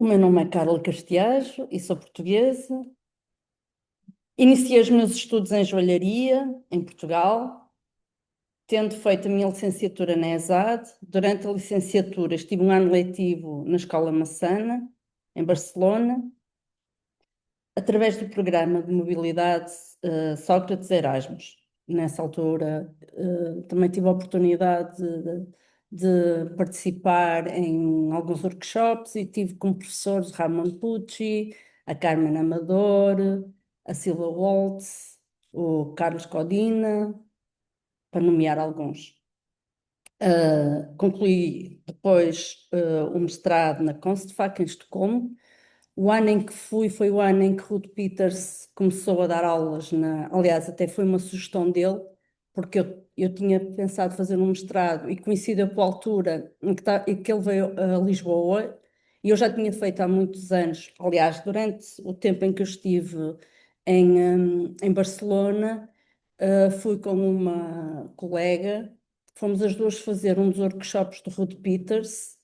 O meu nome é Carla Castiajo e sou portuguesa. Iniciei os meus estudos em joalharia, em Portugal, tendo feito a minha licenciatura na ESAD. Durante a licenciatura estive um ano letivo na Escola Massana, em Barcelona, através do programa de mobilidade Sócrates Erasmus. Nessa altura também tive a oportunidade de participar em alguns workshops e tive como professores Ramon Pucci, a Carmen Amador, a Silva Waltz, o Carlos Codina, para nomear alguns. Concluí depois o mestrado na Konstfack, em Estocolmo. O ano em que fui foi o ano em que Ruth Peters começou a dar aulas aliás, até foi uma sugestão dele, porque eu tinha pensado fazer um mestrado e coincidiu com a altura em que ele veio a Lisboa, e eu já tinha feito há muitos anos, aliás, durante o tempo em que eu estive em Barcelona, fui com uma colega, fomos as duas fazer um dos workshops do Ruth Peters,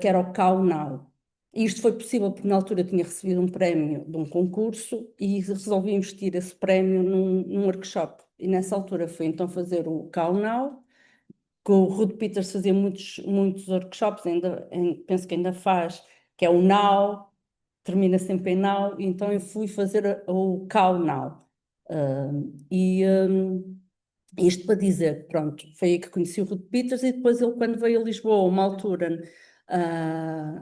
que era o Cow Now. E isto foi possível porque na altura eu tinha recebido um prémio de um concurso e resolvi investir esse prémio num workshop. E nessa altura fui então fazer o Cow Now, que o Ruth Peters fazia muitos workshops, penso que ainda faz, que é o Now, termina sempre em Now, e então eu fui fazer o Cow Now. Isto para dizer, pronto, foi aí que conheci o Ruth Peters, e depois ele, quando veio a Lisboa, uma altura,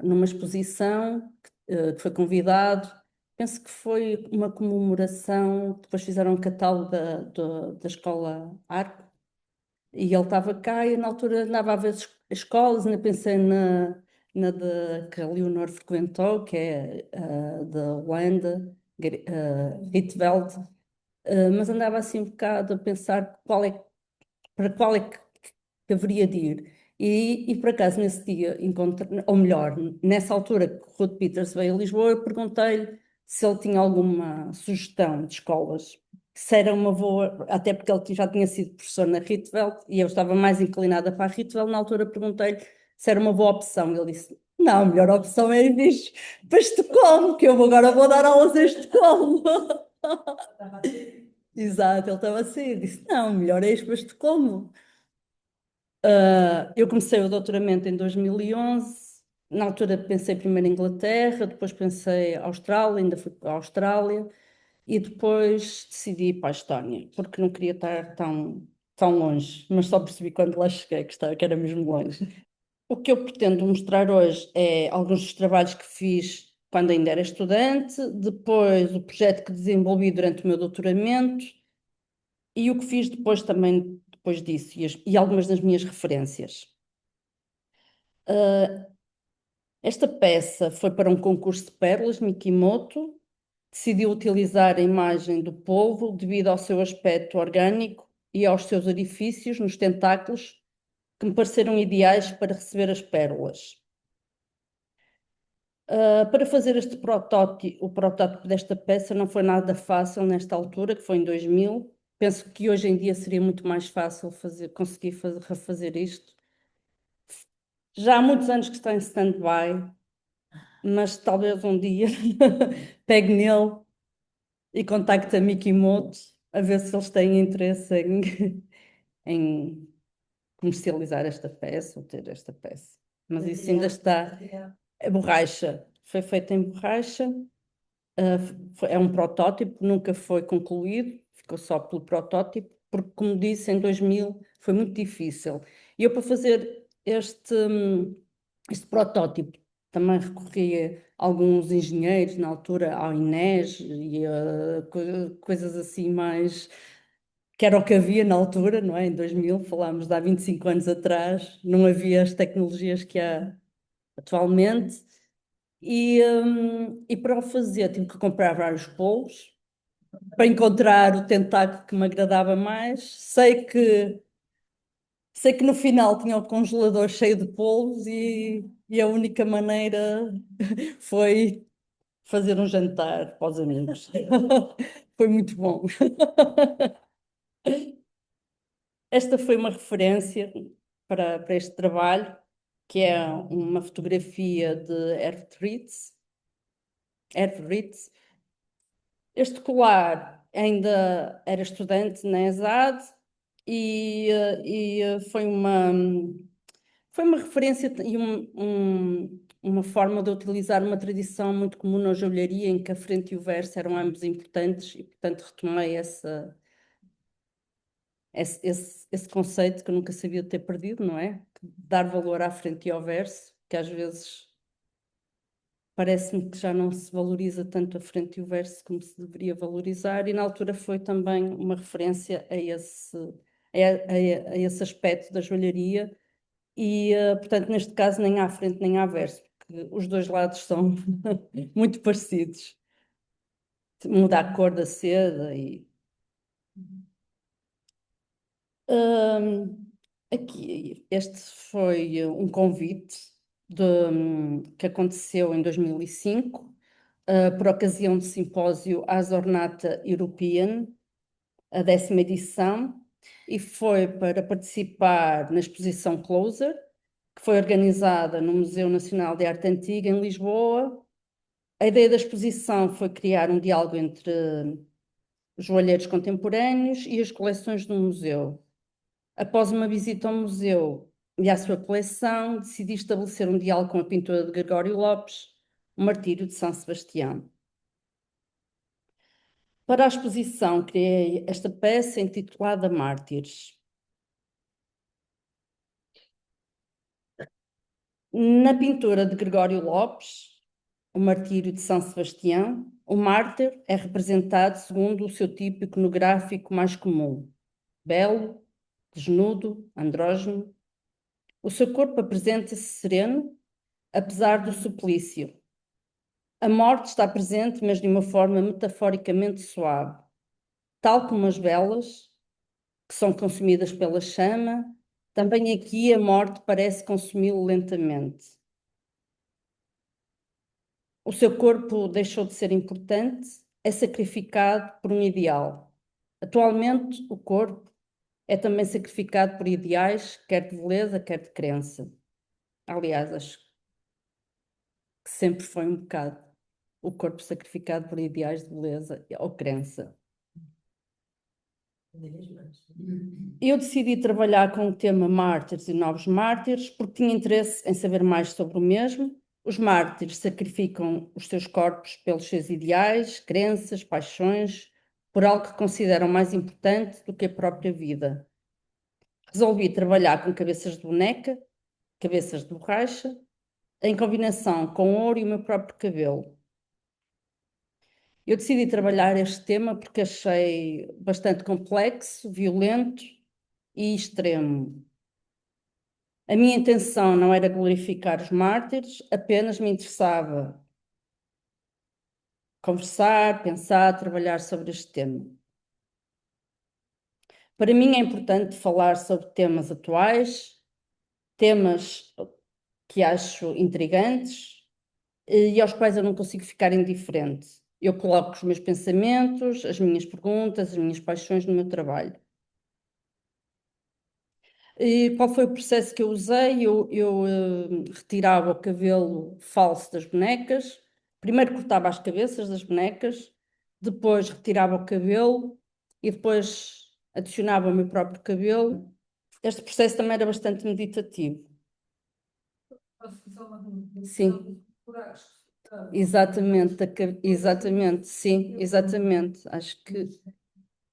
numa exposição, que foi convidado, penso que foi uma comemoração, depois fizeram um catálogo da Escola Arco, e ele estava cá, e na altura andava a ver as escolas, ainda pensei que a Leonor frequentou, que é da Holanda, Rietveld, mas andava assim um bocado a pensar para qual é que haveria de ir. E por acaso nesse dia encontrei, ou melhor, nessa altura que o Ruth Peters veio a Lisboa, eu perguntei-lhe se ele tinha alguma sugestão de escolas, se era uma boa, até porque ele já tinha sido professor na Rietveld e eu estava mais inclinada para a Rietveld. Na altura perguntei-lhe se era uma boa opção. Ele disse: Não, a melhor opção é ir para Estocolmo, que eu agora vou dar aulas em Estocolmo. Exato, ele estava assim, disse: Não, melhor é ir para Estocolmo. Eu comecei o doutoramento em 2011. Na altura pensei primeiro em Inglaterra, depois pensei Austrália, ainda fui para a Austrália e depois decidi ir para a Estónia, porque não queria estar tão longe, mas só percebi quando lá cheguei que era mesmo longe. O que eu pretendo mostrar hoje é alguns dos trabalhos que fiz quando ainda era estudante, depois o projeto que desenvolvi durante o meu doutoramento e o que fiz depois também, depois disso, e algumas das minhas referências. Ah, Esta peça foi para um concurso de pérolas, Mikimoto. Decidiu utilizar a imagem do polvo devido ao seu aspecto orgânico e aos seus orifícios nos tentáculos, que me pareceram ideais para receber as pérolas. Para fazer o protótipo desta peça não foi nada fácil nesta altura, que foi em 2000. Penso que hoje em dia seria muito mais fácil conseguir refazer isto. Já há muitos anos que está em stand-by, mas talvez um dia pegue nele e contacte a Mikimoto a ver se eles têm interesse em comercializar esta peça ou ter esta peça. Mas isso ainda está. É borracha, foi feita em borracha, é um protótipo, nunca foi concluído, ficou só pelo protótipo, porque, como disse, em 2000 foi muito difícil. E eu, para fazer este protótipo, também recorri a alguns engenheiros, na altura, ao Inés e a coisas assim mais, que era o que havia na altura, não é? Em 2000, falámos de há 25 anos atrás, não havia as tecnologias que há atualmente. E para o fazer, tive que comprar vários polos para encontrar o tentáculo que me agradava mais. Sei que no final tinha o congelador cheio de polos, e a única maneira foi fazer um jantar para os amigos. Foi muito bom. Esta foi uma referência para este trabalho. que é uma fotografia de Hervé Ritz. Hervé Ritz. Este colar ainda era estudante na ESAD e foi uma referência e uma forma de utilizar uma tradição muito comum na joalharia, em que a frente e o verso eram ambos importantes, e portanto retomei esse conceito que eu nunca sabia ter perdido, não é? Dar valor à frente e ao verso, que às vezes parece-me que já não se valoriza tanto a frente e o verso como se deveria valorizar, e na altura foi também uma referência a esse aspecto da joalharia, e portanto, neste caso, nem à frente nem à verso, porque os dois lados são muito parecidos. Muda a cor da seda e. Hum, Aqui, este foi um convite que aconteceu em 2005, por ocasião do simpósio Azornata European, a 10ª edição, e foi para participar na exposição Closer, que foi organizada no Museu Nacional de Arte Antiga, em Lisboa. A ideia da exposição foi criar um diálogo entre joalheiros contemporâneos e as coleções do museu. Após uma visita ao museu e à sua coleção, decidi estabelecer um diálogo com a pintura de Gregório Lopes, O Martírio de São Sebastião. Para a exposição, criei esta peça intitulada Mártires. Na pintura de Gregório Lopes, O Martírio de São Sebastião, o mártir é representado segundo o seu tipo iconográfico mais comum: belo, desnudo, andrógeno. O seu corpo apresenta-se sereno, apesar do suplício. A morte está presente, mas de uma forma metaforicamente suave, tal como as velas, que são consumidas pela chama. Também aqui a morte parece consumi-lo lentamente. O seu corpo deixou de ser importante, é sacrificado por um ideal. Atualmente, o corpo é também sacrificado por ideais, quer de beleza, quer de crença. Aliás, acho que sempre foi um bocado o corpo sacrificado por ideais de beleza ou crença. Eu decidi trabalhar com o tema mártires e novos mártires porque tinha interesse em saber mais sobre o mesmo. Os mártires sacrificam os seus corpos pelos seus ideais, crenças, paixões, por algo que consideram mais importante do que a própria vida. Resolvi trabalhar com cabeças de boneca, cabeças de borracha, em combinação com ouro e o meu próprio cabelo. Eu decidi trabalhar este tema porque achei bastante complexo, violento e extremo. A minha intenção não era glorificar os mártires, apenas me interessava conversar, pensar, trabalhar sobre este tema. Para mim é importante falar sobre temas atuais, temas que acho intrigantes e aos quais eu não consigo ficar indiferente. Eu coloco os meus pensamentos, as minhas perguntas, as minhas paixões no meu trabalho. E qual foi o processo que eu usei? Eu retirava o cabelo falso das bonecas, primeiro cortava as cabeças das bonecas, depois retirava o cabelo e depois adicionava o meu próprio cabelo. Este processo também era bastante meditativo. Sim, exatamente, exatamente, sim, exatamente. Acho que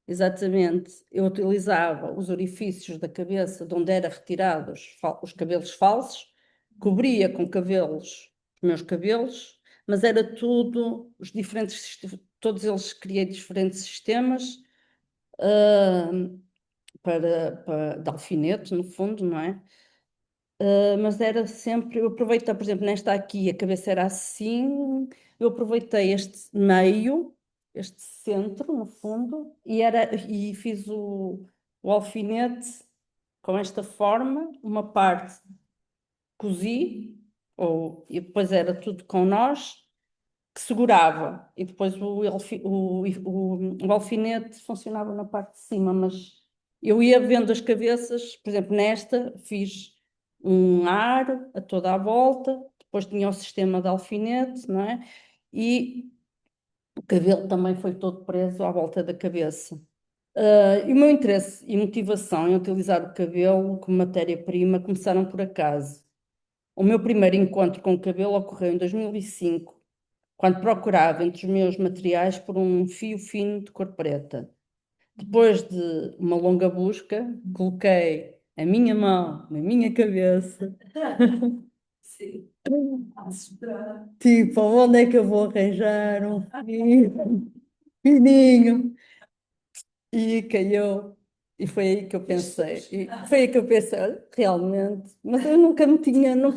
exatamente. Eu utilizava os orifícios da cabeça de onde eram retirados os cabelos falsos, cobria com cabelos, os meus cabelos, mas era tudo, os diferentes, todos eles criei diferentes sistemas, ah, de alfinete, no fundo, não é? Mas era sempre, eu aproveitei, por exemplo, nesta aqui, a cabeça era assim, eu aproveitei este meio, este centro, no fundo, e fiz o alfinete com esta forma, uma parte cozi, e depois era tudo com nós, que segurava, e depois o alfinete funcionava na parte de cima, mas eu ia vendo as cabeças, por exemplo, nesta fiz um aro a toda a volta, depois tinha o sistema de alfinete, não é? E o cabelo também foi todo preso à volta da cabeça. E o meu interesse e motivação em utilizar o cabelo como matéria-prima começaram por acaso. O meu primeiro encontro com o cabelo ocorreu em 2005, quando procurava entre os meus materiais por um fio fino de cor preta. Depois de uma longa busca, coloquei a minha mão na minha cabeça. Sim. Tipo, onde é que eu vou arranjar um fio fininho? E caiu. E foi aí que eu pensei. E foi aí que eu pensei, olha, realmente. Mas eu nunca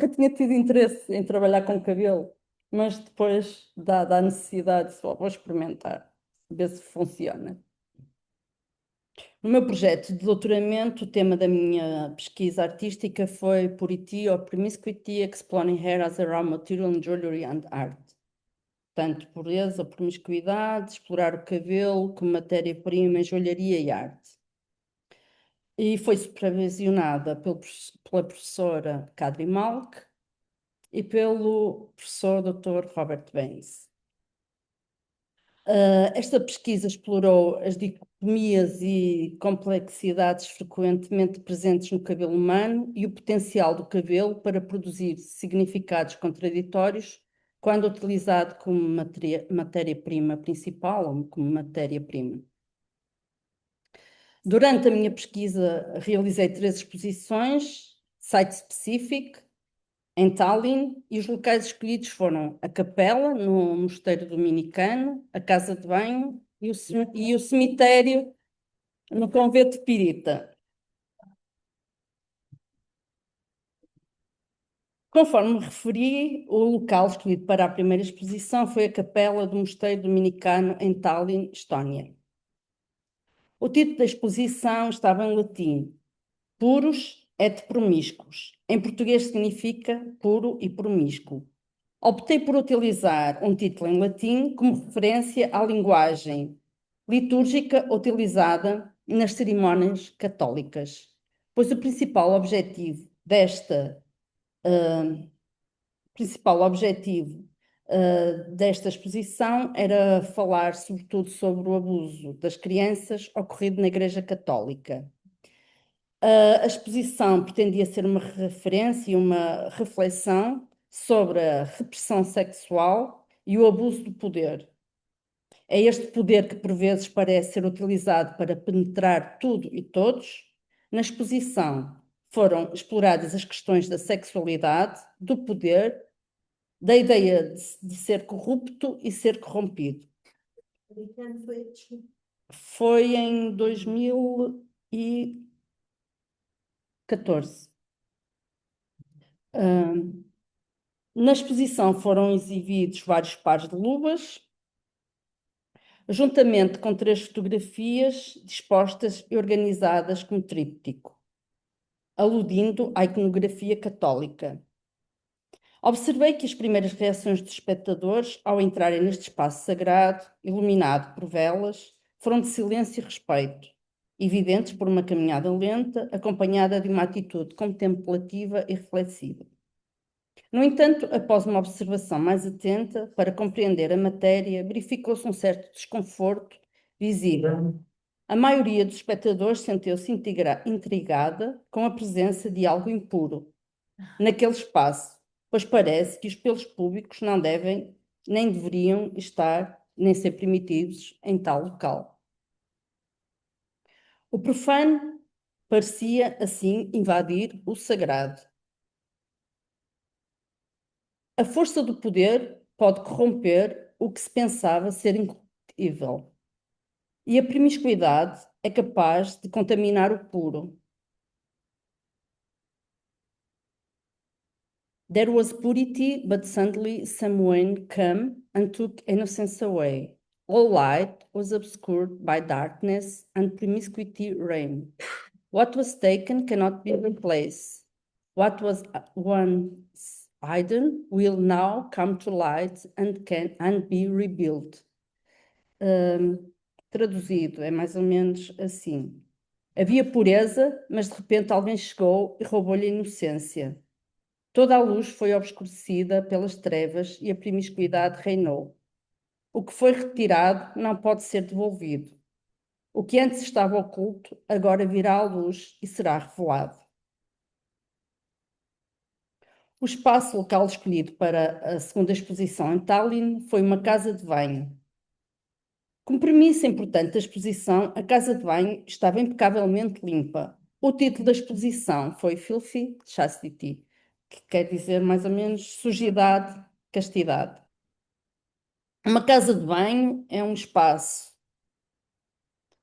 tinha tido interesse em trabalhar com cabelo. Mas depois dá a necessidade, só vou experimentar, ver se funciona. No meu projeto de doutoramento, o tema da minha pesquisa artística foi Purity or Promiscuity Exploring Hair as a Raw Material in Jewelry and Art. Portanto, pureza, promiscuidade, explorar o cabelo como matéria-prima em joalharia e arte. E foi supervisionada pela professora Kadri Malk e pelo professor Dr. Robert Baines. Esta pesquisa explorou as dicotomias e complexidades frequentemente presentes no cabelo humano e o potencial do cabelo para produzir significados contraditórios quando utilizado como matéria-prima principal ou como matéria-prima. Durante a minha pesquisa, realizei 3 exposições, site-specific, em Tallinn, e os locais escolhidos foram a capela, no mosteiro dominicano, a casa de banho e o cemitério, no convento Pirita. Conforme referi, o local escolhido para a primeira exposição foi a capela do mosteiro dominicano em Tallinn, Estónia. O título da exposição estava em latim: Puros et promíscuos. Em português significa puro e promíscuo. Optei por utilizar um título em latim como referência à linguagem litúrgica utilizada nas cerimónias católicas, pois o principal objetivo desta exposição era falar sobretudo sobre o abuso das crianças ocorrido na Igreja Católica. A exposição pretendia ser uma referência e uma reflexão sobre a repressão sexual e o abuso do poder. É este poder que por vezes parece ser utilizado para penetrar tudo e todos. Na exposição foram exploradas as questões da sexualidade, do poder, da ideia de ser corrupto e ser corrompido. Foi em 2014. Na exposição foram exibidos vários pares de luvas, juntamente com 3 fotografias dispostas e organizadas como tríptico, aludindo à iconografia católica. Observei que as primeiras reações dos espectadores ao entrarem neste espaço sagrado, iluminado por velas, foram de silêncio e respeito, evidentes por uma caminhada lenta, acompanhada de uma atitude contemplativa e reflexiva. No entanto, após uma observação mais atenta, para compreender a matéria, verificou-se um certo desconforto visível. A maioria dos espectadores sentiu-se intrigada com a presença de algo impuro naquele espaço, pois parece que os pelos públicos não devem, nem deveriam estar, nem ser permitidos em tal local. O profano parecia, assim, invadir o sagrado. A força do poder pode corromper o que se pensava ser incorruptível. E a promiscuidade é capaz de contaminar o puro. There was purity, but suddenly someone came and took innocence away. All light was obscured by darkness, and promiscuity reigned. What was taken cannot be replaced. What was once hidden will now come to light and be rebuilt. Traduzido, é mais ou menos assim. Havia pureza, mas de repente alguém chegou e roubou-lhe a inocência. Toda a luz foi obscurecida pelas trevas e a promiscuidade reinou. O que foi retirado não pode ser devolvido. O que antes estava oculto, agora virá à luz e será revelado. O espaço local escolhido para a segunda exposição em Tallinn foi uma casa de banho. Como premissa importante da exposição, a casa de banho estava impecavelmente limpa. O título da exposição foi Filthy Chastity, que quer dizer mais ou menos sujidade, castidade. Uma casa de banho é um espaço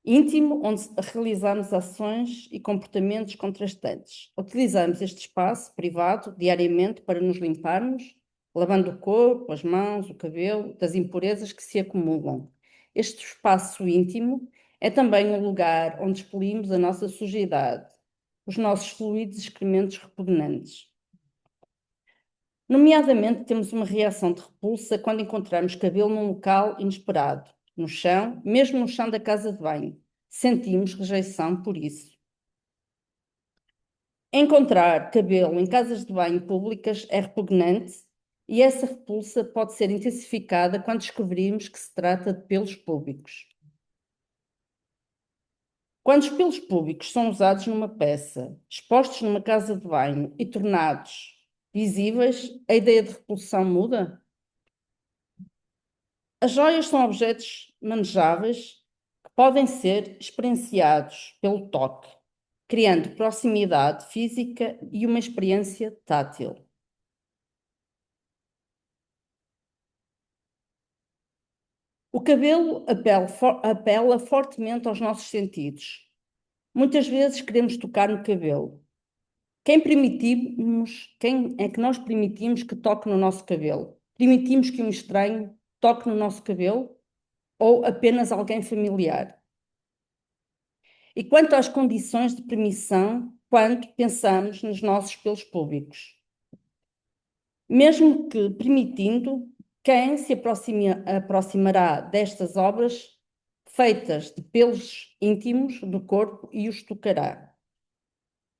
íntimo onde realizamos ações e comportamentos contrastantes. Utilizamos este espaço privado diariamente para nos limparmos, lavando o corpo, as mãos, o cabelo, das impurezas que se acumulam. Este espaço íntimo é também um lugar onde expelimos a nossa sujidade, os nossos fluidos e excrementos repugnantes. Nomeadamente, temos uma reação de repulsa quando encontramos cabelo num local inesperado, no chão, mesmo no chão da casa de banho. Sentimos rejeição por isso. Encontrar cabelo em casas de banho públicas é repugnante e essa repulsa pode ser intensificada quando descobrimos que se trata de pelos públicos. Quando os pelos públicos são usados numa peça, expostos numa casa de banho e tornados visíveis, a ideia de repulsão muda? As joias são objetos manejáveis que podem ser experienciados pelo toque, criando proximidade física e uma experiência tátil. O cabelo apela fortemente aos nossos sentidos. Muitas vezes queremos tocar no cabelo. Quem é que nós permitimos que toque no nosso cabelo? Permitimos que um estranho toque no nosso cabelo ou apenas alguém familiar? E quanto às condições de permissão, quando pensamos nos nossos pelos públicos? Mesmo que permitindo, quem se aproximará destas obras feitas de pelos íntimos do corpo e os tocará?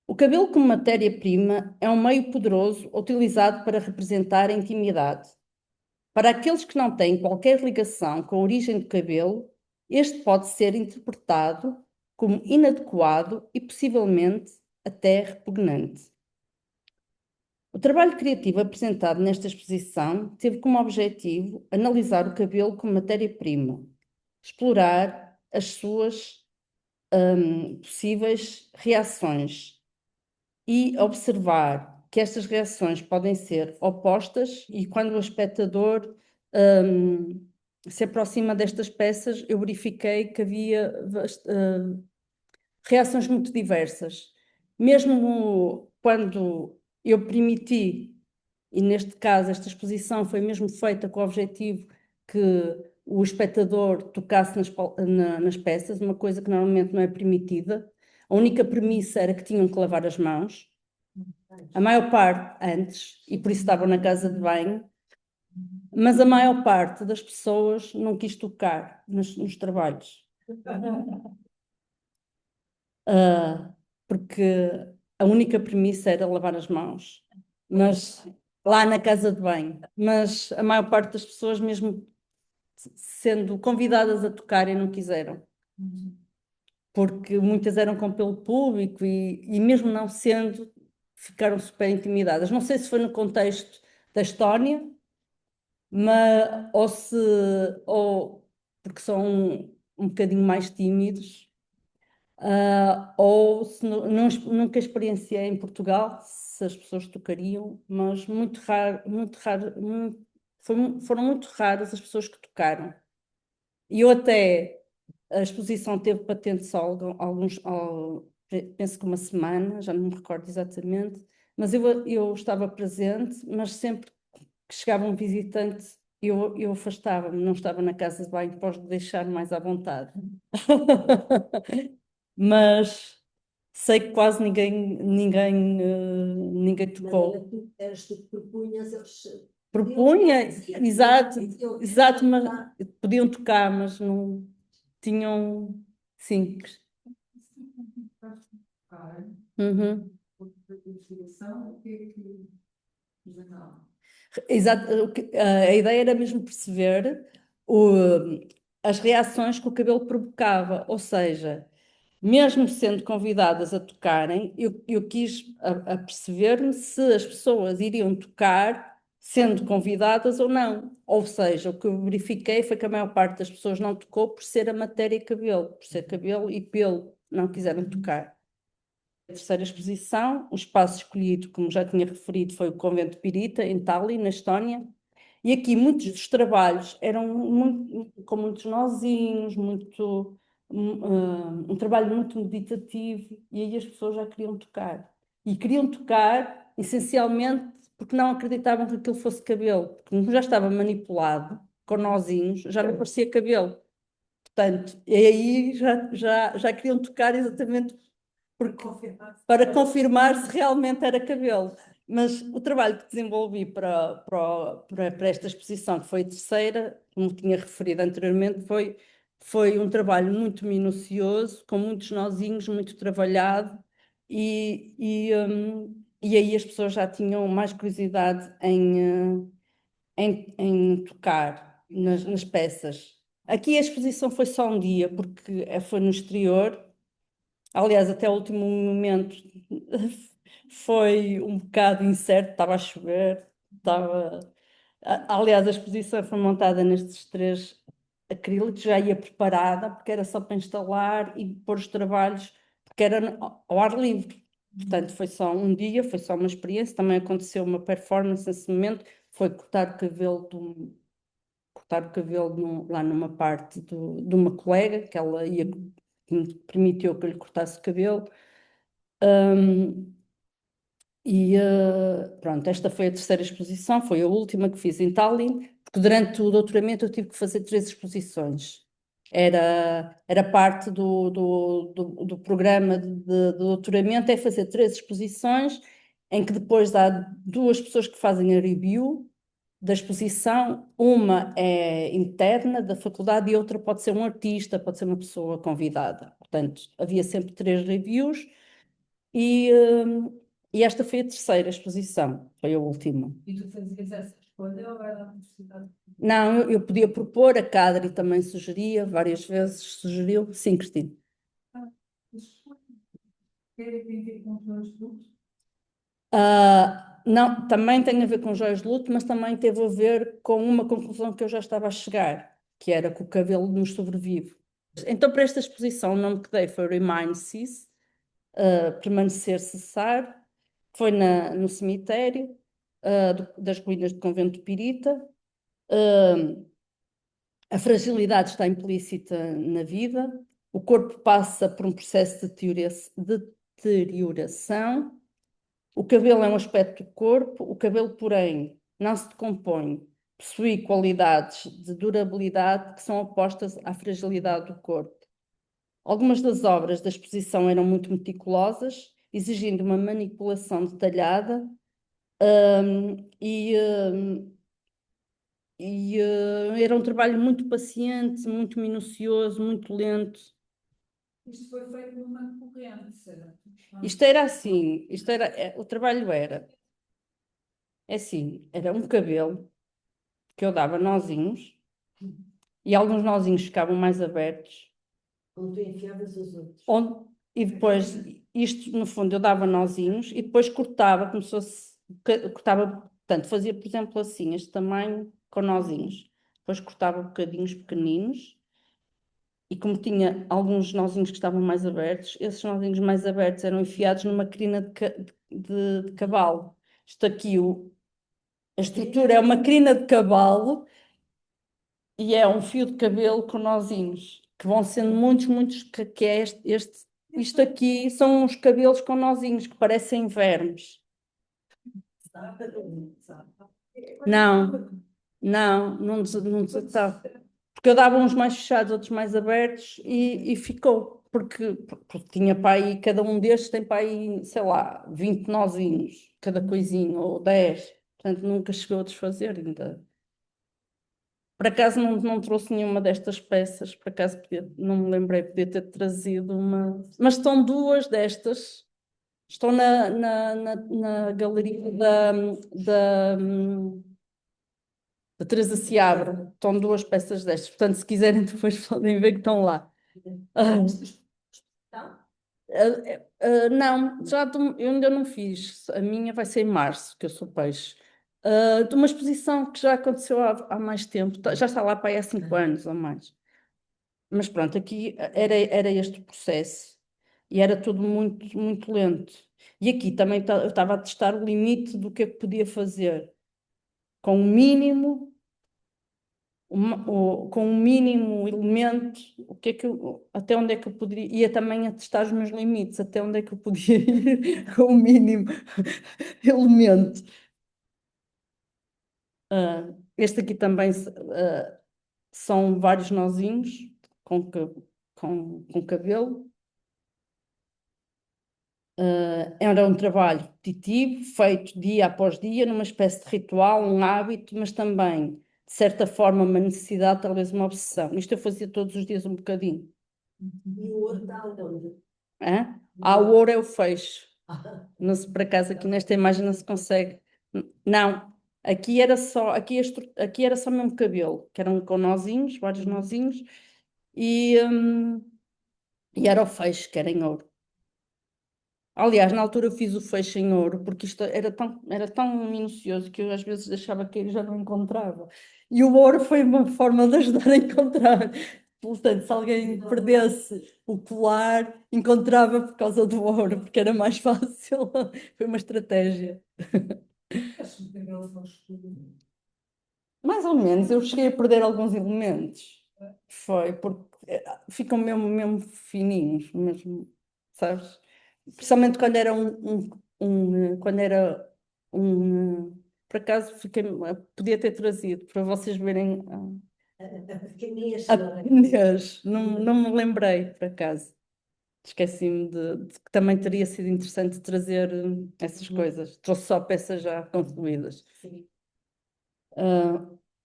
O cabelo como matéria-prima é um meio poderoso utilizado para representar a intimidade. Para aqueles que não têm qualquer ligação com a origem do cabelo, este pode ser interpretado como inadequado e possivelmente até repugnante. O trabalho criativo apresentado nesta exposição teve como objetivo analisar o cabelo como matéria-prima, explorar as suas possíveis reações e observar que estas reações podem ser opostas e quando o espectador se aproxima destas peças, eu verifiquei que havia reações muito diversas. Mesmo quando eu permiti, e neste caso esta exposição foi mesmo feita com o objetivo que o espectador tocasse nas peças, uma coisa que normalmente não é permitida. A única premissa era que tinham que lavar as mãos, a maior parte antes, e por isso estavam na casa de banho, mas a maior parte das pessoas não quis tocar nos trabalhos. Ah, porque a única premissa era lavar as mãos, mas lá na casa de banho. Mas a maior parte das pessoas, mesmo sendo convidadas a tocarem, não quiseram, porque muitas eram com pelo público e mesmo não sendo, ficaram super intimidadas. Não sei se foi no contexto da Estónia, mas ou porque são um bocadinho mais tímidos. Ou se nunca experienciei em Portugal se as pessoas tocariam, mas muito raro, muito raro, foram muito raras as pessoas que tocaram. E eu até, a exposição teve patente só penso que uma semana, já não me recordo exatamente, mas eu estava presente, mas sempre que chegava um visitante eu afastava-me, não estava na casa de banho para os deixar mais à vontade. Mas sei que quase ninguém Mas tocou. eras tu que propunhas, Propunha, exato, exato, mas tocar. podiam tocar, mas não tinham, sim, Uhum. Exato, a ideia era mesmo perceber as reações que o cabelo provocava, ou seja, mesmo sendo convidadas a tocarem, eu quis a perceber-me se as pessoas iriam tocar sendo convidadas ou não. Ou seja, o que eu verifiquei foi que a maior parte das pessoas não tocou por ser a matéria cabelo, por ser cabelo e pelo, não quiseram tocar. A terceira exposição, o espaço escolhido, como já tinha referido, foi o Convento de Pirita, em Tallinn, na Estónia. E aqui muitos dos trabalhos eram com muitos nozinhos, um trabalho muito meditativo, e aí as pessoas já queriam tocar. E queriam tocar, essencialmente, porque não acreditavam que aquilo fosse cabelo, porque como já estava manipulado, com nozinhos, já não parecia cabelo. Portanto, e aí já queriam tocar exatamente para confirmar se realmente era cabelo. Mas o trabalho que desenvolvi para esta exposição, que foi a terceira, como tinha referido anteriormente, foi um trabalho muito minucioso, com muitos nozinhos, muito trabalhado, e aí as pessoas já tinham mais curiosidade em tocar nas peças. Aqui a exposição foi só um dia, porque foi no exterior. Aliás, até o último momento foi um bocado incerto, estava a chover, estava... Aliás, a exposição foi montada nestes três acrílicos, já ia preparada, porque era só para instalar e pôr os trabalhos, porque era ao ar livre. Portanto, foi só um dia, foi só uma experiência. Também aconteceu uma performance nesse momento, foi cortar o cabelo lá numa parte de uma colega, que ela ia, que me permitiu que eu lhe cortasse o cabelo. Pronto, esta foi a terceira exposição, foi a última que fiz em Tallinn, porque durante o doutoramento eu tive que fazer três exposições. Era parte do programa de doutoramento, é fazer três exposições, em que depois há duas pessoas que fazem a review da exposição, uma é interna da faculdade e outra pode ser um artista, pode ser uma pessoa convidada. Portanto, havia sempre três reviews e, hum, e esta foi a terceira exposição, foi a última. E tu fazias essa escolha ou era a universidade? Não, eu podia propor, a Cadre também sugeria, várias vezes sugeriu. Sim, Cristina. Escolha. Tem a ver com os dois grupos? Não, também tem a ver com joias de luto, mas também teve a ver com uma conclusão que eu já estava a chegar, que era que o cabelo nos sobrevive. Então, para esta exposição, o nome que dei foi Remain Cease, permanecer, cessar. Foi no cemitério das ruínas do convento de Pirita. A fragilidade está implícita na vida, o corpo passa por um processo de deterioração, o cabelo é um aspecto do corpo, o cabelo, porém, não se decompõe, possui qualidades de durabilidade que são opostas à fragilidade do corpo. Algumas das obras da exposição eram muito meticulosas, exigindo uma manipulação detalhada, era um trabalho muito paciente, muito minucioso, muito lento. Isto foi feito numa corrente, certo? Isto era assim, o trabalho era um cabelo que eu dava nozinhos e alguns nozinhos ficavam mais abertos. Onde tu enfiavas os outros. E depois, isto no fundo, eu dava nozinhos e depois cortava, como se fosse, cortava, portanto, fazia, por exemplo, assim, este tamanho com nozinhos. Depois cortava bocadinhos pequeninos e como tinha alguns nozinhos que estavam mais abertos, esses nozinhos mais abertos eram enfiados numa crina de cavalo. Isto aqui, a estrutura é uma crina de cavalo e é um fio de cabelo com nozinhos, que vão sendo muitos, que é isto aqui são os cabelos com nozinhos, que parecem vermes. Não, não desatava. Porque eu dava uns mais fechados, outros mais abertos e ficou. Porque tinha para aí, cada um destes tem para aí, sei lá, 20 nozinhos, cada coisinho, ou 10. Portanto, nunca chegou a desfazer ainda. Por acaso não trouxe nenhuma destas peças, por acaso não me lembrei, podia ter trazido uma. Mas estão duas destas Estão na galeria da Teresa Seabra. Estão duas peças destas. Portanto, se quiserem, depois podem ver que estão lá. Ah, não, eu ainda não fiz. A minha vai ser em março, que eu sou peixe. De uma exposição que já aconteceu há mais tempo. Já está lá para aí há 5 anos ou mais. Mas pronto, aqui era este o processo e era tudo muito, muito lento. E aqui também eu estava a testar o limite do que é que podia fazer com o mínimo, com o mínimo elemento, o que é que até onde é que eu poderia, ia também a testar os meus limites, até onde é que eu podia ir com o mínimo elemento. Este aqui também são vários nozinhos com cabelo. Era um trabalho repetitivo, feito dia após dia, numa espécie de ritual, um hábito, mas também, de certa forma, uma necessidade, talvez uma obsessão. Isto eu fazia todos os dias um bocadinho. E o ouro está onde? Hã? O ouro é o fecho. Não se, por acaso, aqui nesta imagem não se consegue. Não, aqui era só mesmo cabelo, que eram com nozinhos, vários nozinhos, e, hum, e era o fecho, que era em ouro. Aliás, na altura eu fiz o fecho em ouro, porque isto era tão minucioso que eu às vezes deixava que eu já não encontrava. E o ouro foi uma forma de ajudar a encontrar. Portanto, se alguém perdesse o colar, encontrava por causa do ouro, porque era mais fácil. Foi uma estratégia. Acho que ela faz tudo. Mais ou menos, eu cheguei a perder alguns elementos. Foi, porque ficam mesmo fininhos, mesmo, sabes? Principalmente quando era quando era por acaso podia ter trazido para vocês verem Pequeninas, a não é? pneus. Não me lembrei, por acaso. Esqueci-me de que também teria sido interessante trazer essas coisas. Trouxe só peças já concluídas. Sim.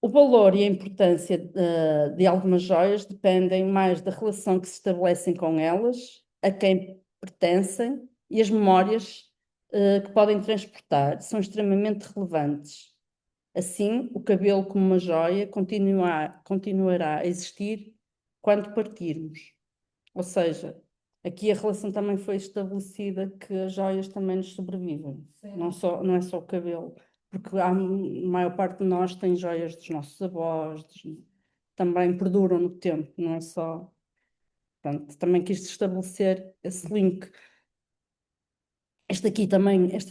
O valor e a importância de algumas joias dependem mais da relação que se estabelecem com elas, a quem pertencem e as memórias que podem transportar são extremamente relevantes. Assim, o cabelo como uma joia continuará a existir quando partirmos. Ou seja, aqui a relação também foi estabelecida que as joias também nos sobrevivem, não é só o cabelo, porque a maior parte de nós tem joias dos nossos avós, também perduram no tempo, não é só. Pronto, também quis estabelecer esse link. Este aqui também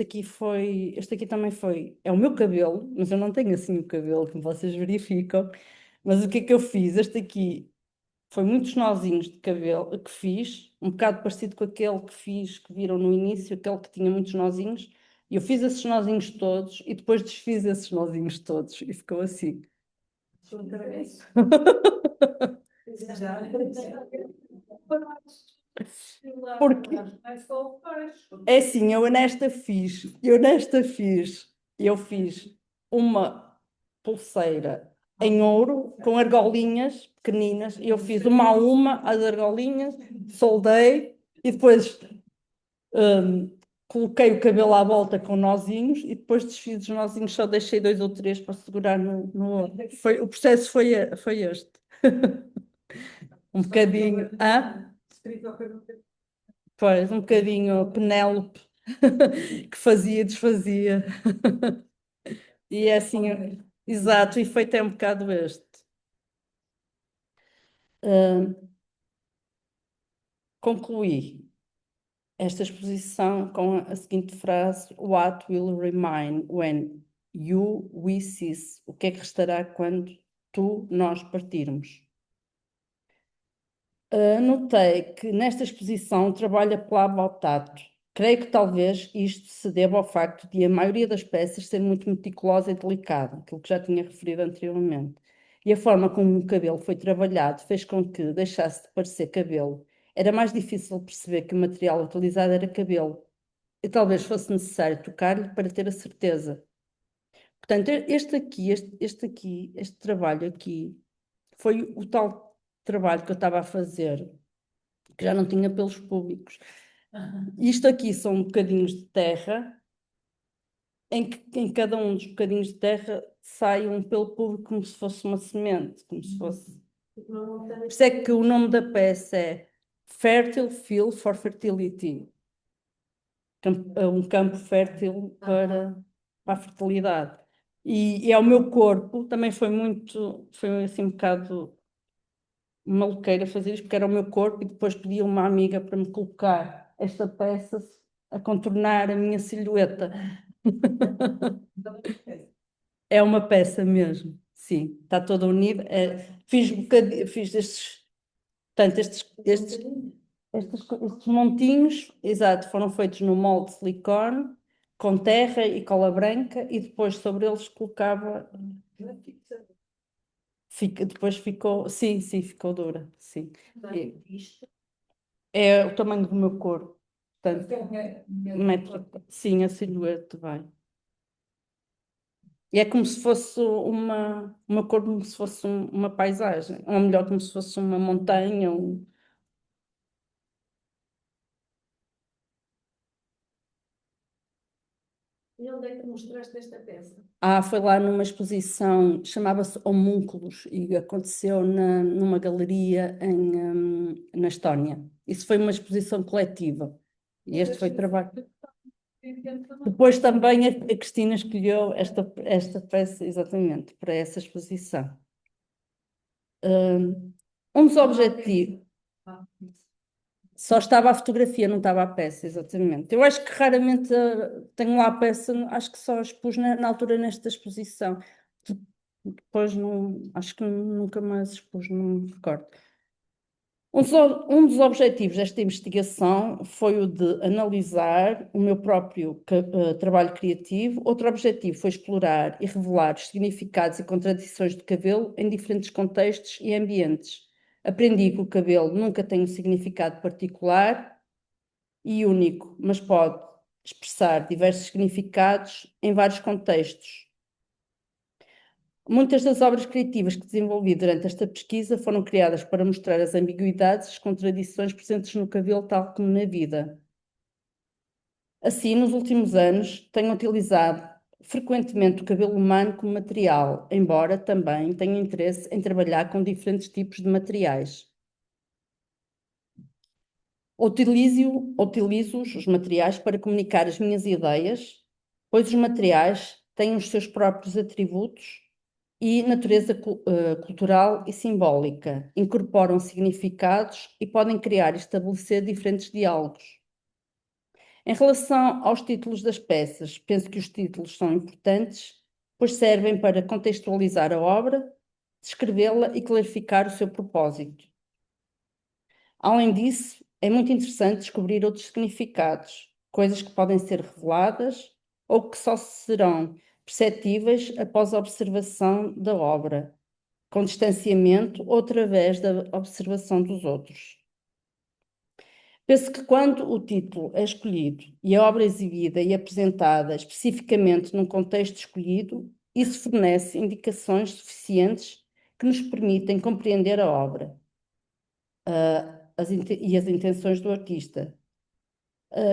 foi, é o meu cabelo, mas eu não tenho assim o cabelo, como vocês verificam. Mas o que é que eu fiz? Este aqui foi muitos nozinhos de cabelo que fiz, um bocado parecido com aquele que fiz, que viram no início, aquele que tinha muitos nozinhos. E eu fiz esses nozinhos todos e depois desfiz esses nozinhos todos e ficou assim. Já. Porque É só o peixe. é assim, eu fiz uma pulseira em ouro com argolinhas pequeninas e eu fiz uma a uma as argolinhas, soldei e depois coloquei o cabelo à volta com nozinhos e depois desfiz os nozinhos, só deixei 2 ou 3 para segurar no ouro. O processo foi este. Um bocadinho, Escrito ao cabelo. pois, um bocadinho Penélope, que fazia, desfazia. E é assim, exato, o efeito é um bocado este. Ah, concluí esta exposição com a seguinte frase: What will remain when we cease? O que é que restará quando nós partirmos? Notei que nesta exposição trabalha apelava ao tato. Creio que talvez isto se deva ao facto de a maioria das peças ser muito meticulosa e delicada, aquilo que já tinha referido anteriormente. E a forma como o cabelo foi trabalhado fez com que deixasse de parecer cabelo. Era mais difícil perceber que o material utilizado era cabelo. E talvez fosse necessário tocar-lhe para ter a certeza. Portanto, este trabalho aqui, foi o tal trabalho que eu estava a fazer que já não tinha pelos públicos. Isto aqui são bocadinhos de terra, em que em cada um dos bocadinhos de terra sai um pelo público como se fosse uma semente, como se fosse. Por isso é que o nome da peça é Fertile Field for Fertility. Um campo fértil para a fertilidade. E é o meu corpo, também foi assim um bocado maluqueira fazer isto, porque era o meu corpo, e depois pedi a uma amiga para me colocar esta peça a contornar a minha silhueta. É uma peça mesmo, sim, está toda unida. Fiz estes, portanto, estes montinhos, exato, foram feitos no molde de silicone, com terra e cola branca, e depois sobre eles colocava. Depois ficou, sim, sim, ficou dura, sim. É o tamanho do meu corpo, portanto, sim, a silhueta vai. E é como se fosse uma cor, como se fosse uma paisagem, ou melhor, como se fosse uma montanha. E onde é que mostraste esta peça? Foi lá numa exposição, chamava-se Homúnculos, e aconteceu numa galeria na Estónia. Isso foi uma exposição coletiva. E este foi trabalho. Depois também a Cristina escolheu esta peça, exatamente, para essa exposição. Um dos objetivos. Só estava a fotografia, não estava a peça, exatamente. Eu acho que raramente tenho lá a peça, acho que só expus na altura nesta exposição. Depois não, acho que nunca mais expus, não me recordo. Um dos objetivos desta investigação foi o de analisar o meu próprio trabalho criativo. Outro objetivo foi explorar e revelar os significados e contradições do cabelo em diferentes contextos e ambientes. Aprendi que o cabelo nunca tem um significado particular e único, mas pode expressar diversos significados em vários contextos. Muitas das obras criativas que desenvolvi durante esta pesquisa foram criadas para mostrar as ambiguidades e as contradições presentes no cabelo, tal como na vida. Assim, nos últimos anos, tenho utilizado frequentemente o cabelo humano como material, embora também tenha interesse em trabalhar com diferentes tipos de materiais. Utilizo os materiais para comunicar as minhas ideias, pois os materiais têm os seus próprios atributos e natureza cultural e simbólica, incorporam significados e podem criar e estabelecer diferentes diálogos. Em relação aos títulos das peças, penso que os títulos são importantes, pois servem para contextualizar a obra, descrevê-la e clarificar o seu propósito. Além disso, é muito interessante descobrir outros significados, coisas que podem ser reveladas ou que só serão perceptíveis após a observação da obra, com distanciamento ou através da observação dos outros. Penso que quando o título é escolhido e a obra exibida e apresentada especificamente num contexto escolhido, isso fornece indicações suficientes que nos permitem compreender a obra e as intenções do artista.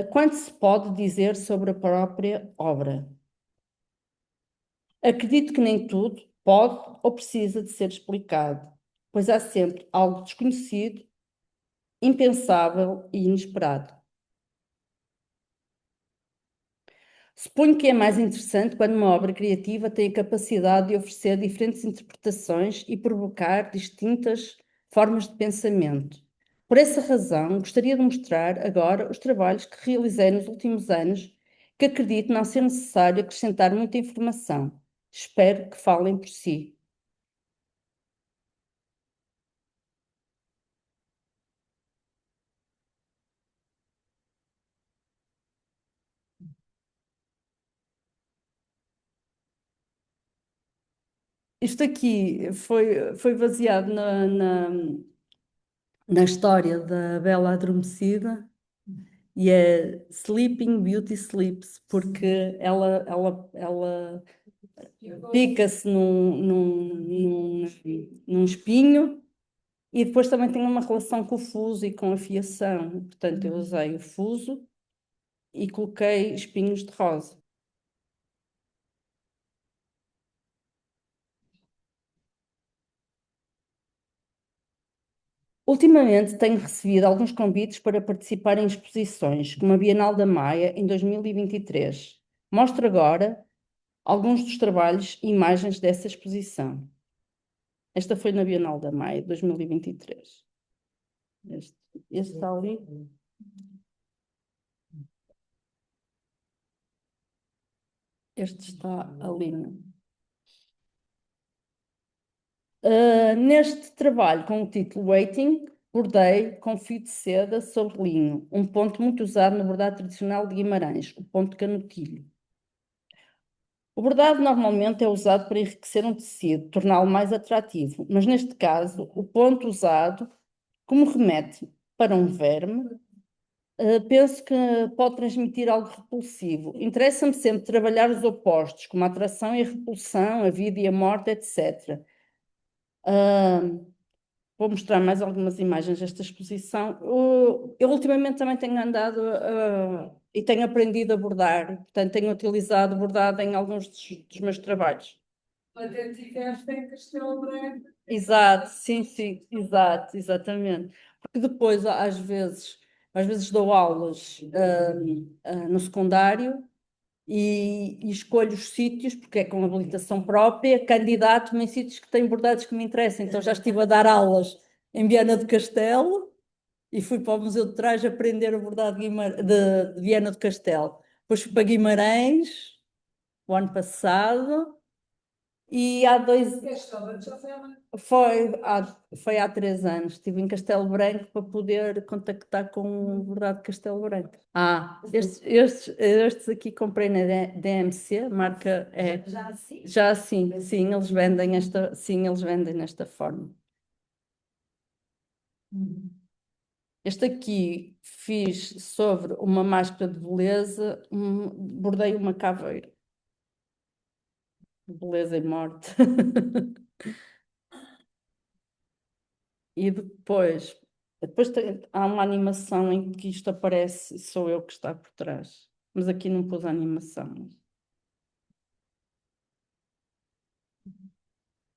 Quanto se pode dizer sobre a própria obra? Acredito que nem tudo pode ou precisa de ser explicado, pois há sempre algo desconhecido, impensável e inesperado. Suponho que é mais interessante quando uma obra criativa tem a capacidade de oferecer diferentes interpretações e provocar distintas formas de pensamento. Por essa razão, gostaria de mostrar agora os trabalhos que realizei nos últimos anos, que acredito não ser necessário acrescentar muita informação. Espero que falem por si. Isto aqui foi baseado na história da Bela Adormecida e é Sleeping Beauty Sleeps, porque ela pica-se num espinho E depois também tem uma relação com o fuso e com a fiação. Portanto, eu usei o fuso e coloquei espinhos de rosa. Ultimamente tenho recebido alguns convites para participar em exposições, como a Bienal da Maia em 2023. Mostro agora alguns dos trabalhos e imagens dessa exposição. Esta foi na Bienal da Maia, 2023. Este, este está ali. Este está ali. Neste trabalho com o título Waiting, bordei com fio de seda sobre linho, um ponto muito usado no bordado tradicional de Guimarães, o ponto de canutilho. O bordado normalmente é usado para enriquecer um tecido, torná-lo mais atrativo, mas neste caso, o ponto usado, como remete para um verme, penso que pode transmitir algo repulsivo. Interessa-me sempre trabalhar os opostos, como a atração e a repulsão, a vida e a morte, etc. Vou mostrar mais algumas imagens desta exposição. Eu ultimamente também tenho andado e tenho aprendido a bordar, portanto tenho utilizado bordado em alguns dos meus trabalhos. Até tiveste em Castelo Branco. Exato, sim, sim, exato, exatamente. Porque depois, às vezes dou aulas no secundário e escolho os sítios, porque é com habilitação própria, candidato-me em sítios que têm bordados que me interessam. Então já estive a dar aulas em Viana do Castelo e fui para o Museu de Trás aprender o bordado de Viana do Castelo. Depois fui para Guimarães, o ano passado, e há dois, Castelo Branco já foi há muito. foi há 3 anos, estive em Castelo Branco para poder contactar com o bordado de Castelo Branco. Estes aqui comprei na DMC, marca é. Já assim? Já sim, sim, eles vendem nesta forma. Este aqui fiz sobre uma máscara de beleza, bordei uma caveira. Beleza e morte. E depois há uma animação em que isto aparece, sou eu que está por trás. Mas aqui não pus a animação.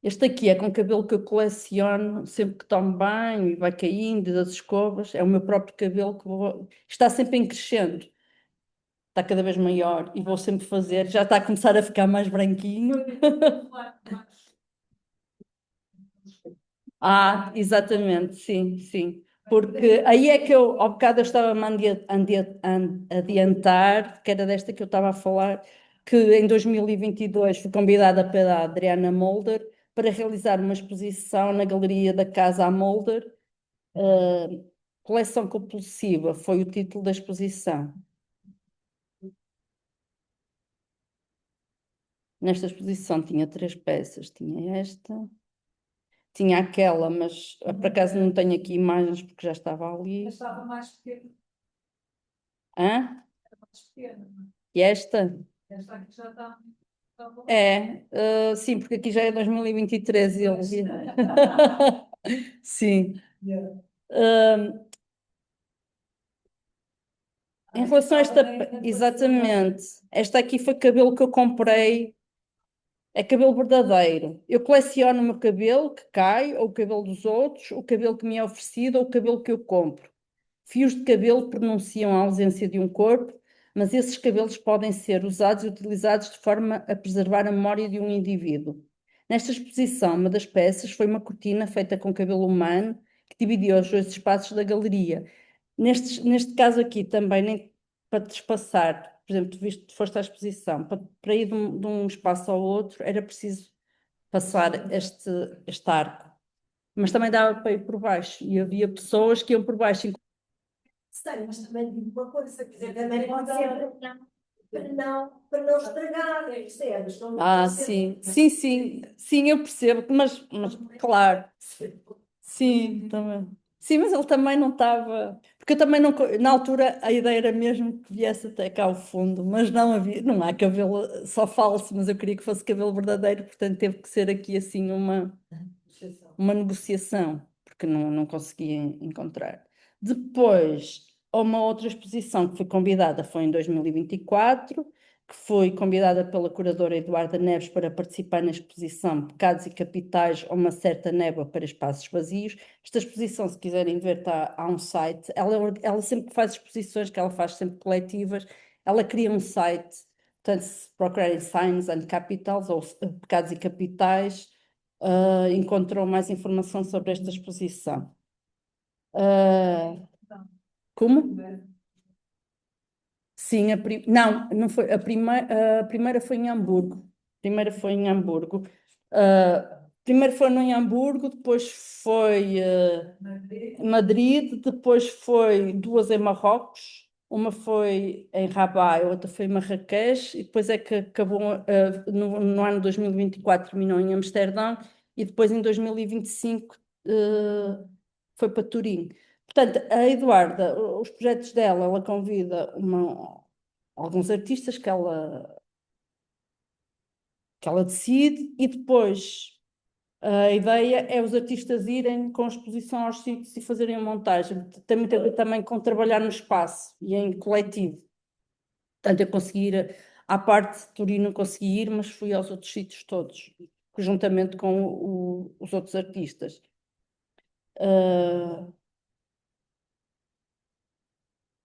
Este aqui é com cabelo que eu coleciono sempre que tomo banho e vai caindo das escovas. É o meu próprio cabelo está sempre em crescendo. Está cada vez maior e vou sempre fazer. Já está a começar a ficar mais branquinho. Exatamente, sim, sim. Porque aí é que ao bocado eu estava-me a adiantar, que era desta que eu estava a falar, que em 2022 fui convidada pela Adriana Molder para realizar uma exposição na Galeria da Casa Molder. Coleção compulsiva foi o título da exposição. Nesta exposição tinha 3 peças, tinha esta, tinha aquela, mas por acaso não tenho aqui imagens porque já estava ali. Mas estava mais pequeno. Hã? Era mais pequeno. E esta? Esta aqui já está. Sim, porque aqui já é 2023 e ele... Sim. Ah, em relação a esta... Exatamente. Esta aqui foi cabelo que eu comprei. É cabelo verdadeiro. Eu coleciono o meu cabelo que cai, ou o cabelo dos outros, o cabelo que me é oferecido, ou o cabelo que eu compro. Fios de cabelo pronunciam a ausência de um corpo, mas esses cabelos podem ser usados e utilizados de forma a preservar a memória de um indivíduo. Nesta exposição, uma das peças foi uma cortina feita com cabelo humano que dividiu os dois espaços da galeria. Neste caso aqui também, nem para te espaçar, por exemplo, tu foste à exposição, para ir de um espaço ao outro era preciso passar este arco. Mas também dava para ir por baixo, e havia pessoas que iam por baixo. Sei, mas também digo uma coisa, quer dizer, também pode ser para não estragar, percebes? Sim, sim, sim, sim, eu percebo, mas claro, sim, também. Sim, mas ele também não estava, porque eu também não, na altura a ideia era mesmo que viesse até cá ao fundo, mas não havia, não há cabelo, só fala-se, mas eu queria que fosse cabelo verdadeiro, portanto teve que ser aqui assim uma negociação, porque não conseguia encontrar. Depois, uma outra exposição que foi convidada foi em 2024, que foi convidada pela curadora Eduarda Neves para participar na exposição Pecados e Capitais ou uma certa névoa para espaços vazios. Esta exposição, se quiserem ver, há um site. Ela sempre faz exposições, que ela faz sempre coletivas, ela cria um site, portanto, se procurarem Signs and Capitals ou Pecados e Capitais, encontrou mais informação sobre esta exposição. Como? Sim, não foi, a primeira foi em Hamburgo. A primeira foi em Hamburgo. Primeiro foi em Hamburgo, depois foi Madrid, depois foi duas em Marrocos, uma foi em Rabat, a outra foi em Marrakech, e depois é que acabou, no ano 2024 terminou em Amsterdão, e depois em 2025 foi para Turim. Portanto, a Eduarda, os projetos dela, ela convida alguns artistas que ela decide, e depois a ideia é os artistas irem com a exposição aos sítios e fazerem a montagem. Tem muito a ver também com trabalhar no espaço e em coletivo. Portanto, eu consegui ir à parte de Turim, não consegui ir, mas fui aos outros sítios todos, juntamente com os outros artistas.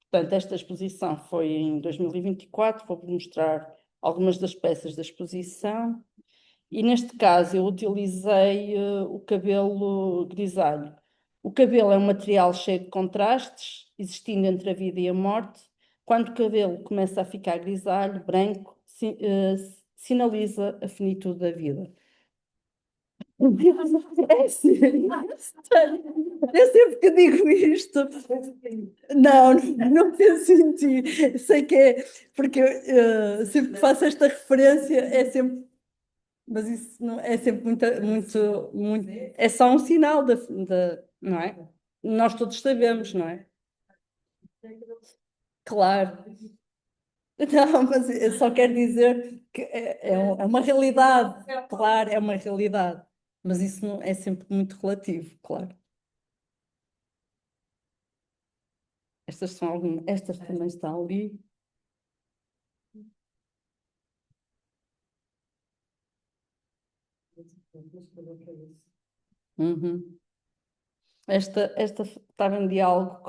Portanto, esta exposição foi em 2024, vou mostrar algumas das peças da exposição. E neste caso eu utilizei o cabelo grisalho. O cabelo é um material cheio de contrastes, existindo entre a vida e a morte. Quando o cabelo começa a ficar grisalho, branco, sinaliza a finitude da vida. É sério, eu sempre que digo isto, não penso em ti. Sei que é, porque sempre que faço esta referência é sempre. Mas isso não, é sempre muito. É só um sinal não é? Nós todos sabemos, não é? Claro. Não, mas eu só quero dizer que é uma realidade. Claro, é uma realidade. Mas isso não, é sempre muito relativo, claro. Estas também estão ali. Uhum. Esta estava em diálogo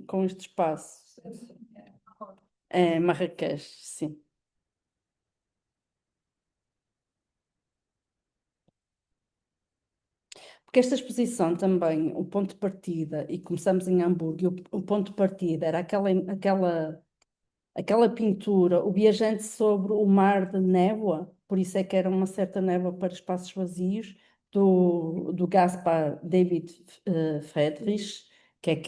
com este espaço. É Marrakech, sim. Porque esta exposição também, o ponto de partida, e começamos em Hamburgo, e o ponto de partida era aquela pintura, o viajante sobre o mar de névoa, por isso é que era uma certa névoa para espaços vazios, do Gaspar David Friedrich, que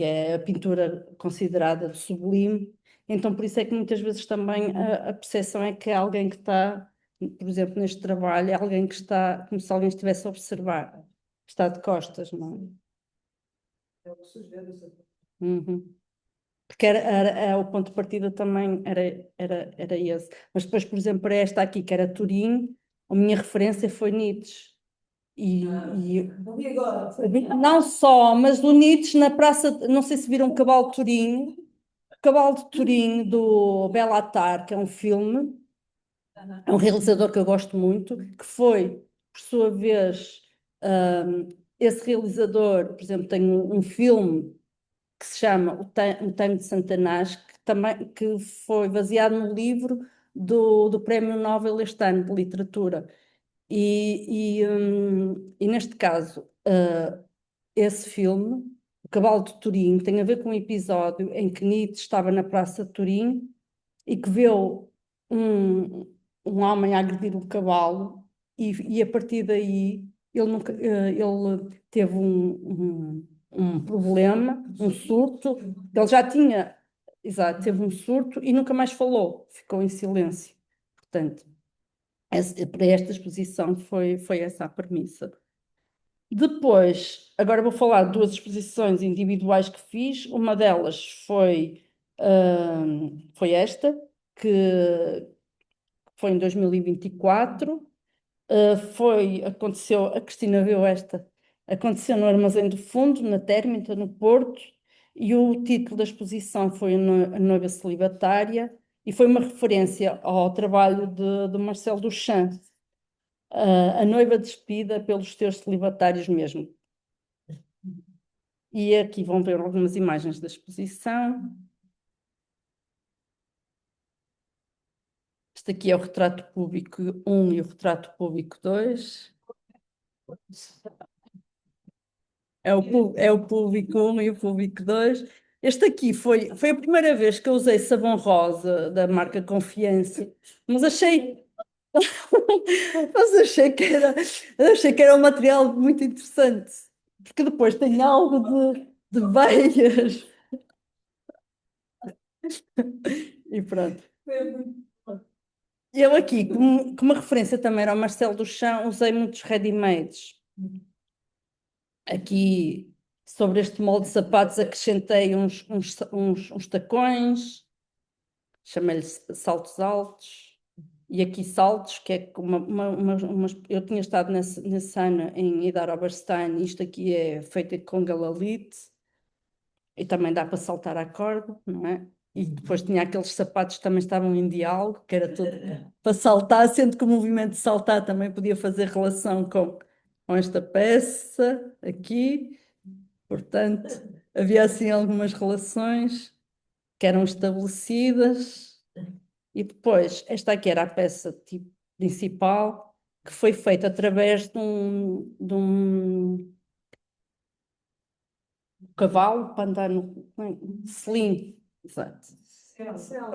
é a pintura considerada de sublime. Então, por isso é que muitas vezes também a percepção é que é alguém que está, por exemplo, neste trabalho, é alguém que está, como se alguém estivesse a observar, está de costas, não É o que sugere essa. é? Uhum. Porque o ponto de partida também era esse. Mas depois, por exemplo, para esta aqui, que era Turim, a minha referência foi Nietzsche. E agora? Não só, mas o Nietzsche na praça, não sei se viram o Cavalo de Turim do Bellatar, que é um filme, é um realizador que eu gosto muito, que foi, por sua vez, esse realizador, por exemplo, tem um filme que se chama O Tango de Satanás, que foi baseado no livro do Prémio Nobel este ano de Literatura. E neste caso, esse filme, O Cavalo de Turim, tem a ver com um episódio em que Nietzsche estava na Praça de Turim e que viu um, um homem a agredir um cavalo, e a partir daí ele teve um problema, um surto. Ele já tinha, exato, teve um surto e nunca mais falou, ficou em silêncio. Portanto, para esta exposição foi essa a premissa. Depois, agora vou falar de duas exposições individuais que fiz. Uma delas foi esta, que foi em 2024. Aconteceu, a Cristina viu esta, Aconteceu no Armazém do Fundo, na Térmita, no Porto, e o título da exposição foi A Noiva Celibatária, e foi uma referência ao trabalho de Marcel Duchamp, a noiva despida pelos teus celibatários mesmo. E aqui vão ver algumas imagens da exposição. Este aqui é o retrato público 1 e o retrato público 2. É o público 1 e o público 2. Este aqui foi a primeira vez que eu usei sabão rosa da marca Confiança, mas achei que era um material muito interessante, porque depois tem algo de veias e pronto. Eu aqui, como referência também era o Marcelo Duchamp, usei muitos ready-mades. Aqui, sobre este molde de sapatos, acrescentei uns tacões, chamei-lhe saltos altos, e aqui saltos, que é como eu tinha estado nesse ano em Idar Oberstein, isto aqui é feito com galalite, e também dá para saltar à corda, não é? E depois tinha aqueles sapatos que também estavam em diálogo, que era tudo para saltar, sendo que o movimento de saltar também podia fazer relação com esta peça aqui. Portanto, havia assim algumas relações que eram estabelecidas. E depois, esta aqui era a peça tipo, principal, que foi feita através de um cavalo para andar no selim. Exato.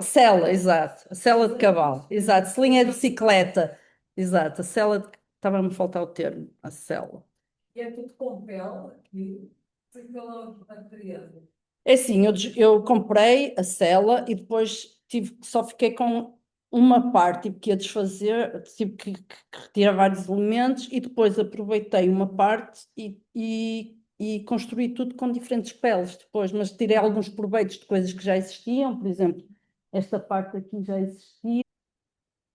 Sela, exato. A sela de cavalo. Exato. Selim é de bicicleta. Exato. A sela de... Estava-me a faltar o termo. A sela. E é tudo com pele aqui. Fica logo a criança. É assim, eu comprei a sela e depois só fiquei com uma parte, tive que a desfazer, tive que retirar vários elementos e depois aproveitei uma parte e construí tudo com diferentes peles depois, mas tirei alguns proveitos de coisas que já existiam, por exemplo, esta parte aqui já existia.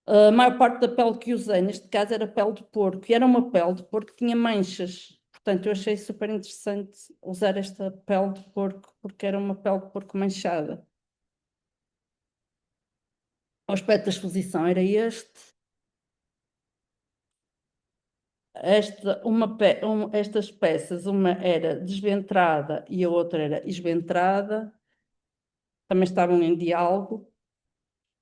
A maior parte da pele que usei, neste caso, era pele de porco, e era uma pele de porco que tinha manchas. Portanto, eu achei super interessante usar esta pele de porco, porque era uma pele de porco manchada. O aspecto da exposição era este. Estas peças, uma era desventrada e a outra era esventrada, também estavam em diálogo.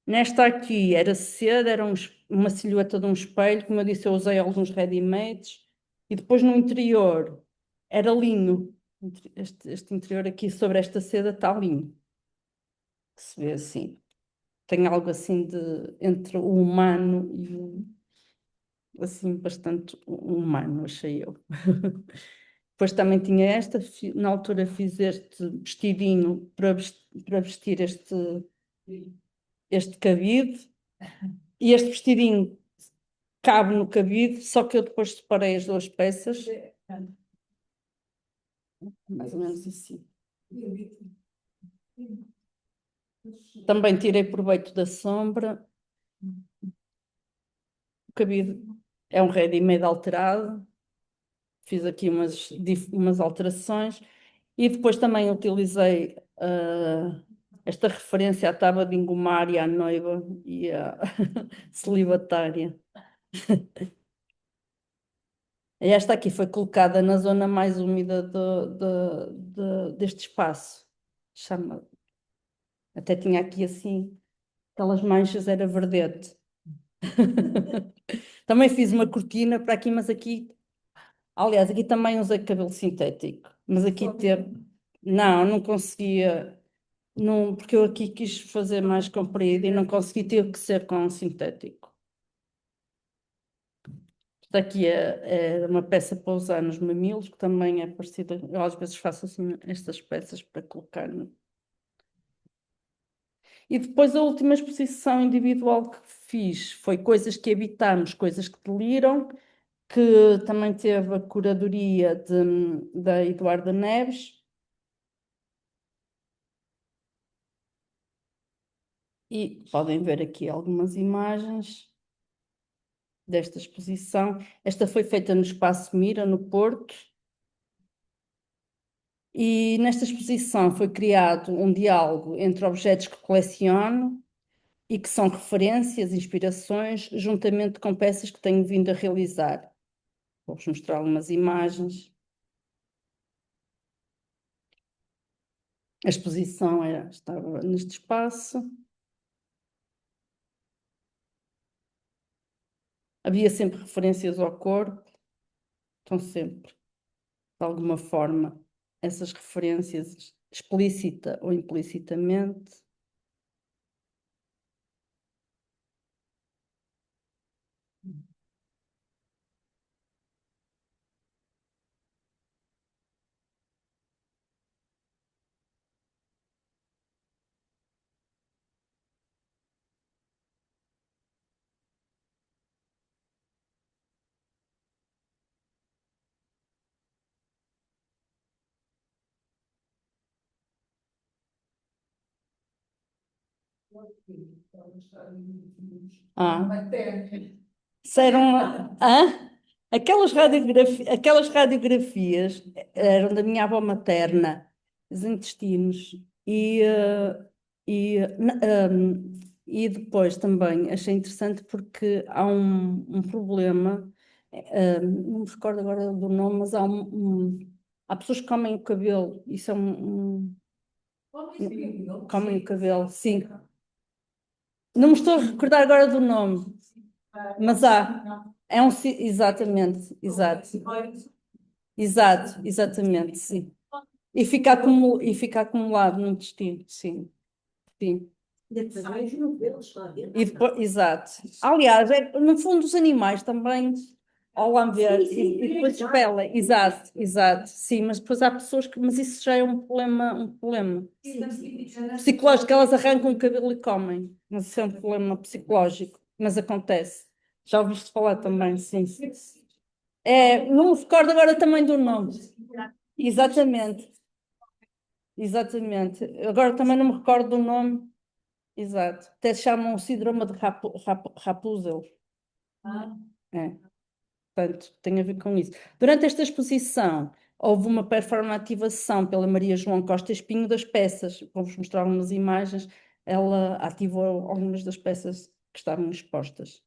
Nesta aqui era seda, era uma silhueta de um espelho, como eu disse, eu usei alguns ready-mades, e depois no interior era linho. Este interior aqui sobre esta seda está linho, que se vê assim. Tem algo assim entre o humano e assim bastante humano, achei eu. Depois também tinha esta, na altura fiz este vestidinho para vestir este cabide, e este vestidinho cabe no cabide, só que eu depois separei as duas peças, mais ou menos assim. Também tirei proveito da sombra. O cabide é um ready-made alterado. Fiz aqui umas alterações. E depois também utilizei esta referência à tábua de engomar e à noiva e à celibatária. E esta aqui foi colocada na zona mais úmida deste espaço. Chama. Até tinha aqui assim, aquelas manchas, era verdete. Também fiz uma cortina para aqui, mas aqui, aliás, aqui também usei cabelo sintético. Mas aqui teve. Não conseguia. Não, porque eu aqui quis fazer mais comprido e não consegui, teve que ser com sintético. Isto aqui é uma peça para usar nos mamilos, que também é parecida. Eu às vezes faço assim estas peças para colocar. E depois a última exposição individual que fiz foi coisas que habitamos, coisas que deliram, que também teve a curadoria da Eduarda Neves. E podem ver aqui algumas imagens desta exposição. Esta foi feita no Espaço Mira, no Porto, E nesta exposição foi criado um diálogo entre objetos que coleciono e que são referências, inspirações, juntamente com peças que tenho vindo a realizar. Vou-vos mostrar algumas imagens. A exposição estava neste espaço. Havia sempre referências ao corpo, estão sempre, de alguma forma, essas referências, explícita ou implicitamente. Ah, disseram, aquelas radiografias eram da minha avó materna, os intestinos, e depois também achei interessante porque há um problema, não me recordo agora do nome, mas há pessoas que comem o cabelo, isso é comem o cabelo, sim. Não me estou a recordar agora do nome, mas há. Exatamente, exato. Exatamente, sim. E fica acumulado no intestino, sim, sim. E depois, exato. Aliás, no fundo, os animais também, ao lamber, e depois expela, exato, exato, sim, mas depois há pessoas que, mas isso já é um problema psicológico, elas arrancam o cabelo e comem, mas isso é um problema psicológico, mas acontece. Já ouviste falar também, sim. Não me recordo agora também do nome. Exatamente, exatamente. Agora também não me recordo do nome. Exato. Até se chamam síndrome de Rapunzel. É, portanto, tem a ver com isso. Durante esta exposição, houve uma performativação pela Maria João Costa Espinho das peças. Vou-vos mostrar algumas imagens. Ela ativou algumas das peças que estavam expostas.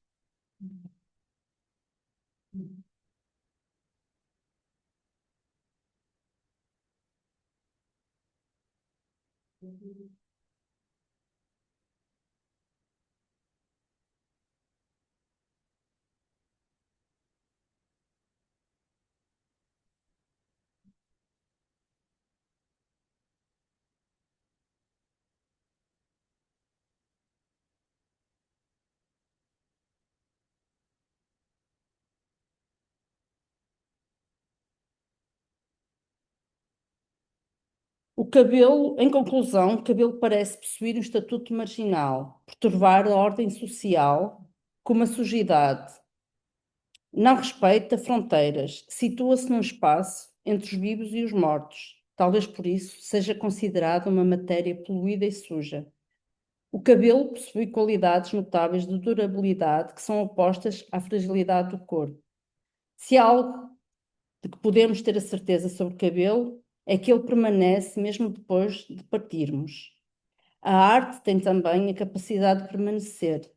O cabelo, em conclusão, o cabelo parece possuir um estatuto marginal, perturbar a ordem social, como a sujidade. Não respeita fronteiras, situa-se num espaço entre os vivos e os mortos. Talvez por isso seja considerado uma matéria poluída e suja. O cabelo possui qualidades notáveis de durabilidade que são opostas à fragilidade do corpo. Se há algo de que podemos ter a certeza sobre o cabelo, é que ele permanece mesmo depois de partirmos. A arte tem também a capacidade de permanecer,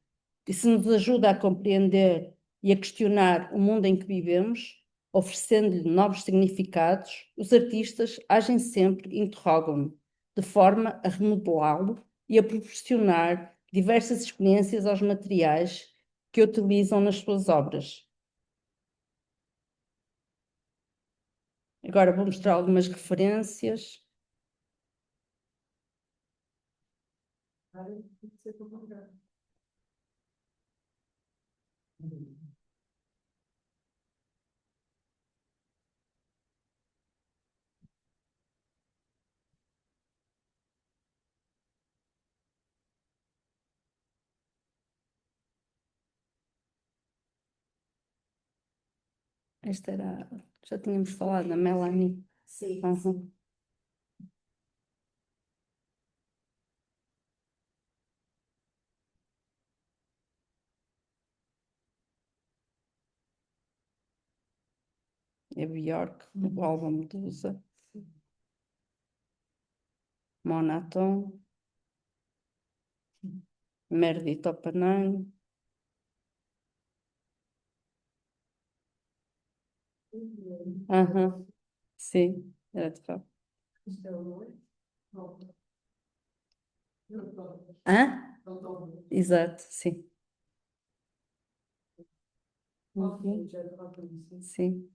e se nos ajuda a compreender e a questionar o mundo em que vivemos, oferecendo-lhe novos significados, os artistas agem sempre e interrogam-no, de forma a remodelá-lo e a proporcionar diversas experiências aos materiais que utilizam nas suas obras. Agora vou mostrar algumas referências. Esta era, já tínhamos falado, a Melanie. Sim. Uhum. É Bjork, o álbum Medusa. Monaton, Merdi Topanang, aham, sim, era de facto. Isto é o nome? Não. Hã? Não estou. Exato, sim. Ok, Uhum, já estava a isso. sim.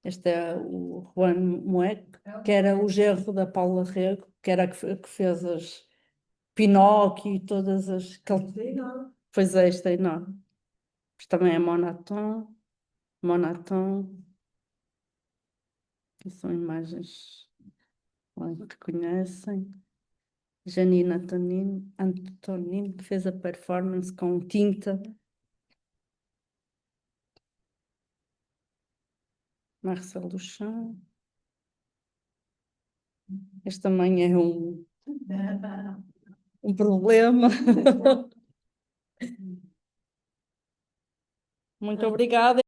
Este é o Juan Mueck, que era o genro da Paula Rego, que era a que fez as Pinóquio e todas as. Isto é enorme. Pois é, este é enorme. Mas também é Monaton, Monaton, que são imagens que conhecem. Janina Antonino, que fez a performance com tinta. Marcel Duchamp. Este também é um problema. Muito obrigada.